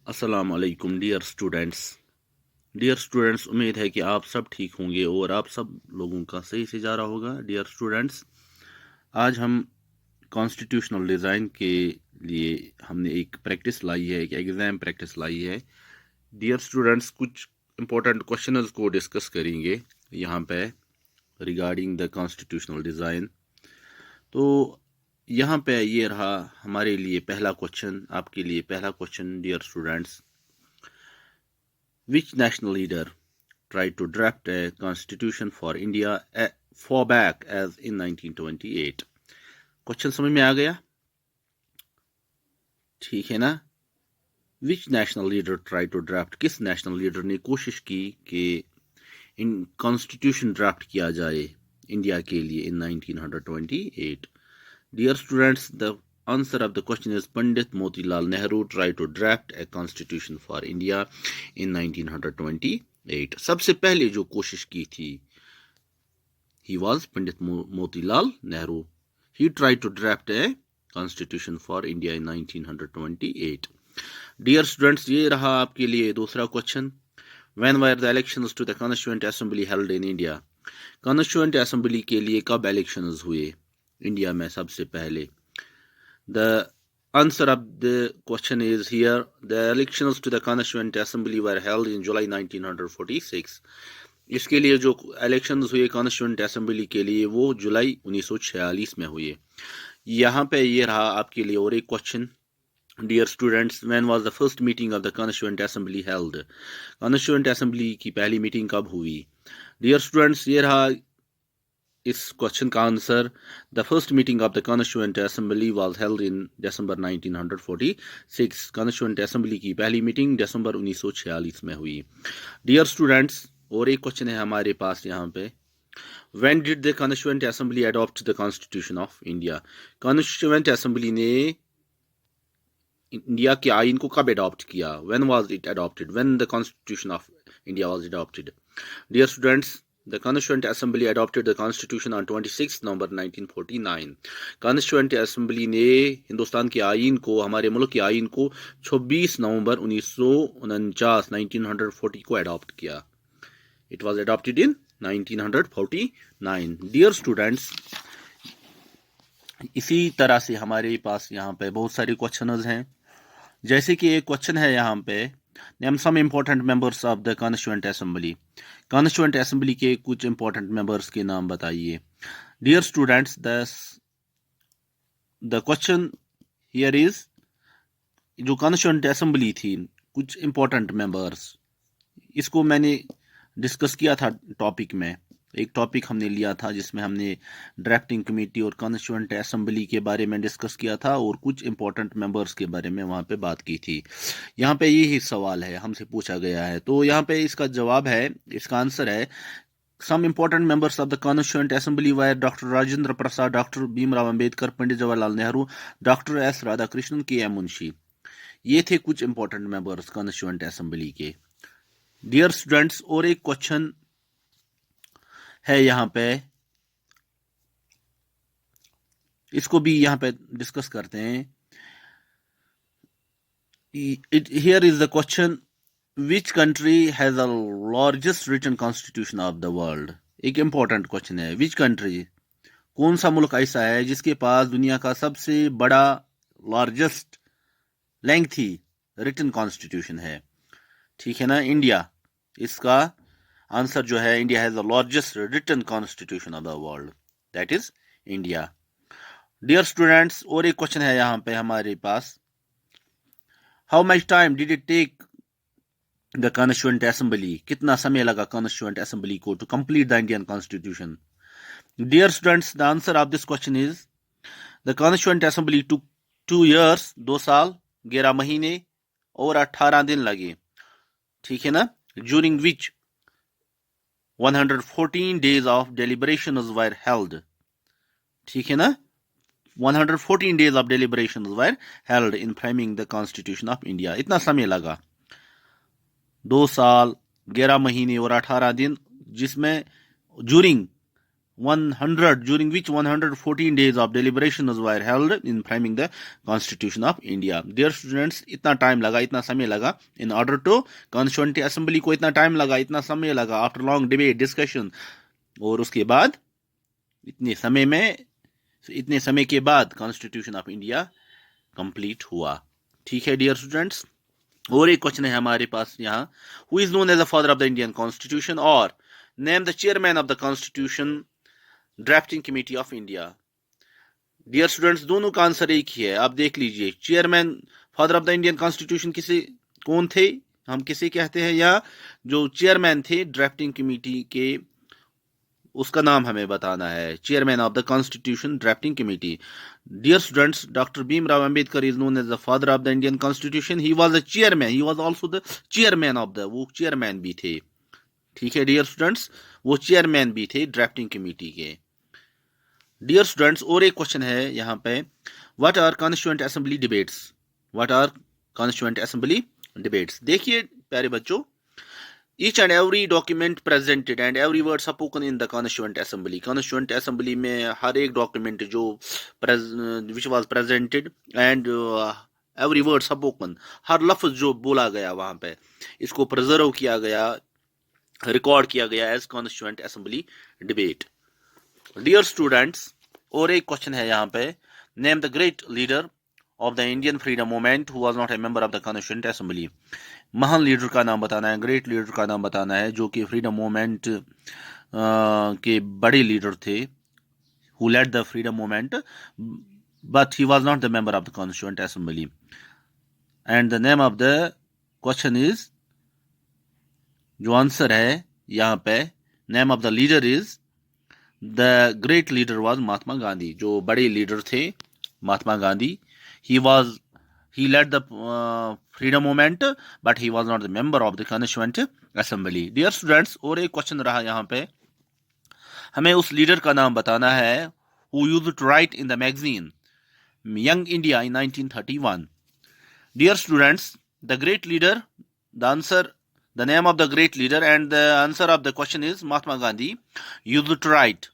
अस्सलाम वालेकुम dear students, उम्मीद है कि आप सब ठीक होंगे और आप सब लोगों का सही से जा रहा होगा। डियर स्टूडेंट्स, आज हम कॉन्स्टिट्यूशनल डिज़ाइन के लिए हमने एक प्रैक्टिस लाई है, एक एग्ज़ाम प्रैक्टिस लाई है। डियर स्टूडेंट्स, कुछ इंपॉर्टेंट क्वेश्चंस को डिस्कस करेंगे यहाँ पे रिगार्डिंग द कॉन्स्टिट्यूशनल डिज़ाइन। तो यहाँ पे ये रहा हमारे लिए पहला क्वेश्चन, आपके लिए पहला question. Dear students, which national leader tried to draft a constitution for India far back as in 1928? Question समझ में आ गया? ठीक है ना? Which national leader tried to draft? किस नेशनल लीडर ने कोशिश की कि इन कॉन्स्टिट्यूशन ड्राफ्ट किया जाए इंडिया के लिए इन 1928? Dear students, the answer of the question is Pandit Motilal Nehru tried to draft a constitution for India in 1928. सबसे पहले जो कोशिश की थी, he was Pandit Motilal Nehru. He tried to draft a constitution for India in 1928. Dear students, ये रहा आपके लिए दूसरा question. When were the elections to the Constituent Assembly held in India? Constituent Assembly के लिए कब elections हुए India में सबसे पहले? The answer of the question is here. The elections to the Constituent Assembly were held in July 1946. इसके लिए जो इलेक्शंस हुए कॉन्स्टिट्यूएंट असेंबली के लिए वो जुलाई 1946 में हुए। यहाँ पे ये रहा आपके लिए और एक question. Dear students, when was the first meeting of the constituent Assembly held? Constituent Assembly की पहली मीटिंग कब हुई? डियर स्टूडेंट्स, ये रहा इस क्वेश्चन का answer. The first meeting of the constituent assembly was held in December 1946। Constituent Assembly की पहली मीटिंग दिसंबर 1946 में हुई। डियर स्टूडेंट्स, और एक क्वेश्चन है हमारे पास यहाँ पे। When did the constituent Assembly adopt the Constitution of India? Constituent Assembly ने इंडिया के आइन को कब अडॉप्ट किया? When was it adopted? When the Constitution of India was adopted? Dear students, the Constituent Assembly adopted the Constitution on 26 November 1949. Constituent Assembly ने हिंदुस्तान के आइन को, हमारे मुल्क के आइन को 26 नवंबर 1940 को अडॉप्ट किया। It was adopted in 1949. Dear students, इसी तरह से हमारे पास यहाँ पे बहुत सारे क्वेश्चंस हैं। जैसे कि एक क्वेश्चन है यहाँ पे, name some important members of the constituent Assembly. Constituent Assembly के कुछ इंपॉर्टेंट मेंबर्स के नाम बताइए। Dear students, the question here is, जो कॉन्स्टिट्यूएंट असेंबली थी, कुछ इंपॉर्टेंट मेंबर्स, इसको मैंने डिस्कस किया था टॉपिक में। एक टॉपिक हमने लिया था जिसमें हमने ड्राफ्टिंग कमेटी और कॉन्स्टिट्यूएंट असेंबली के बारे में डिस्कस किया था और कुछ इंपॉर्टेंट मेंबर्स के बारे में वहां पे बात की थी। यहाँ पे यही सवाल है, हमसे पूछा गया है, तो यहाँ पे इसका जवाब है, इसका आंसर है Some important members of the Constituent Assembly were Dr. Rajendra Prasad, Dr. Bhimrao Ambedkar, Pandit Jawaharlal Nehru, doctor S Radhakrishnan, के एम मुंशी। ये थे कुछ इंपॉर्टेंट मेंबर्स कॉन्स्टिट्यूएंट असेंबली के। डियर स्टूडेंट्स, और एक क्वेश्चन है यहाँ पे, इसको भी यहाँ पे डिस्कस करते हैं। Here is the question, which country has the largest written constitution of the world? एक इंपॉर्टेंट क्वेश्चन है। विच कंट्री, कौन सा मुल्क ऐसा है जिसके पास दुनिया का सबसे बड़ा लार्जेस्ट लेंथी रिटन कॉन्स्टिट्यूशन है? ठीक है ना? इंडिया। इसका आंसर जो है, India has the largest written constitution of the world, that is India. Dear students, और एक क्वेश्चन है यहाँ पे हमारे पास। How much time did it take the constituent assembly? कितना समय लगा कॉन्स्टिट्यूएंट असेंबली को to complete the Indian constitution? Dear students, the answer of this question is, the constituent assembly took 2 years, 2 साल 11 महीने और 18 दिन लगे। ठीक है ना? During which 114 days of deliberations were held. ठीक है ना? 114 days of deliberations were held in framing the Constitution of India. इतना समय लगा, 2 साल 11 महीने और 18 दिन, जिसमें during 100, during which 114 days of deliberations were held in framing the Constitution of India. Dear students, इतना टाइम लगा, इतना समय लगा in order to Constituent Assembly को इतना टाइम लगा, इतना समय लगा after long debate discussion, और उसके बाद इतने समय के बाद Constitution of India कंप्लीट हुआ. ठीक है डियर स्टूडेंट्स. और एक क्वेश्चन है हमारे पास यहाँ, who is known as the father of the Indian constitution, और name the chairman of the constitution drafting committee of India. Dear students, दोनों का आंसर एक ही है. आप देख लीजिए, chairman father of the Indian constitution कौन थे, हम किसे कहते हैं, या जो चेयरमैन थे ड्राफ्टिंग कमेटी के, उसका नाम हमें बताना है. Chairman of the constitution drafting committee. Dear students, doctor Bhimrao Ambedkar is known as the father of the Indian constitution. He was the chairman, he was also the chairman of the, वो chairman भी थे. ठीक है डियर स्टूडेंट्स, वो chairman भी थे drafting committee के. Dear students, और एक क्वेश्चन है यहाँ पे, what are constituent assembly debates, what are constituent assembly debates. देखिए प्यारे बच्चों, each and every document presented and every word spoken in the constituent assembly में हर एक document जो which was presented and every word spoken, हर लफ्ज जो बोला गया वहां पे, इसको preserve किया गया, रिकॉर्ड किया गया as constituent assembly debate. Dear students, और एक क्वेश्चन है यहाँ पे, name the great leader of the Indian freedom movement who was not a member of the constituent assembly. महान लीडर का नाम बताना है, ग्रेट लीडर का नाम बताना है, जो कि फ्रीडम मूवमेंट के बड़े लीडर थे, who led the freedom movement but he was not the member of the constituent assembly. And the name of the question is, जो आंसर है यहाँ पे, name of the leader is, the great leader was Mahatma Gandhi. जो बड़े leader थे Mahatma Gandhi. He led the freedom movement but he was not the member of the constituent assembly. Dear students, और एक question रहा यहाँ पे, हमें उस लीडर का नाम बताना है who used to write in the magazine Young India in 1931. Dear students, the great leader, the name of the great leader and the answer of the question is Mahatma Gandhi used to write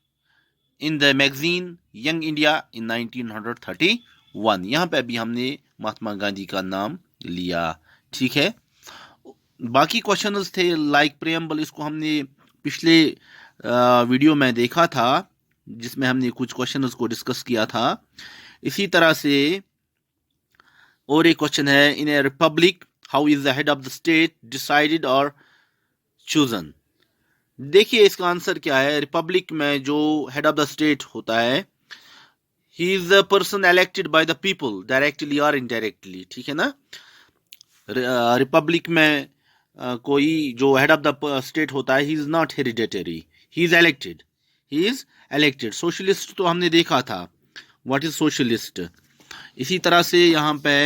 in the magazine Young India in 1931. यहाँ पे अभी हमने महात्मा गांधी का नाम लिया. ठीक है, बाकी क्वेश्चंस थे लाइक प्रेम्बल, इसको हमने पिछले वीडियो में देखा था, जिसमें हमने कुछ क्वेश्चंस को डिस्कस किया था. इसी तरह से और एक क्वेश्चन है, in a republic how is the head of the state decided और चूजन. देखिए इसका आंसर क्या है. रिपब्लिक में जो हेड ऑफ द स्टेट होता है, he is the person elected by the people directly or indirectly. ठीक है ना. रिपब्लिक में कोई जो हेड ऑफ द स्टेट होता है, he is not hereditary, he is elected. Socialist तो हमने देखा था, what is socialist. इसी तरह से यहाँ पे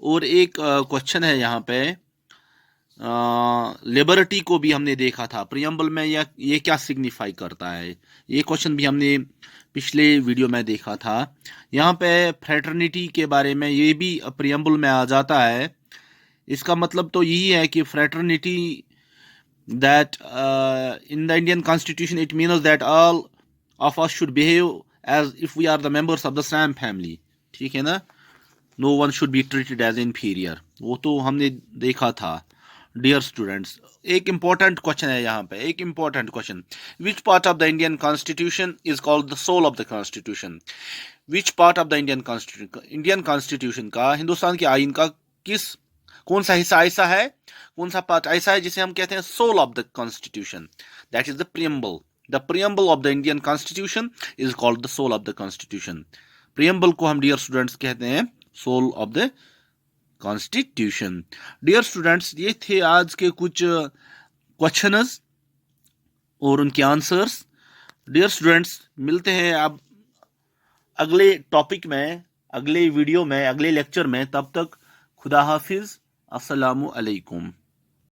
और एक क्वेश्चन है यहाँ पे, लिबर्टी को भी हमने देखा था प्रियम्बल में, ये क्या सिग्निफाई करता है, ये क्वेश्चन भी हमने पिछले वीडियो में देखा था. यहाँ पे फ्रेटर्निटी के बारे में ये भी प्रियम्बल में आ जाता है. इसका मतलब तो यही है कि fraternity, that in the Indian constitution it means that all of us should behave as if we are the members of the same family. ठीक है ना. No one should be treated as inferior, वो तो हमने देखा था. Dear students, एक important question है यहाँ पे, एक important question, which part of the Indian constitution is called the soul of the constitution. Which part of the Indian constitution का, हिंदुस्तान के आईन का कौन सा हिस्सा ऐसा है, कौन सा पार्ट ऐसा है जिसे हम कहते हैं soul of the constitution. That is the preamble. The preamble of the Indian constitution is called the soul of the constitution. Preamble को हम डियर स्टूडेंट्स कहते हैं soul of the constitution. Dear students, ये थे आज के कुछ क्वेश्चंस और उनके आंसर्स. डियर स्टूडेंट्स, मिलते हैं अब अगले टॉपिक में, अगले वीडियो में, अगले लेक्चर में. तब तक खुदा हाफिज, अस्सलामु अलैकुम.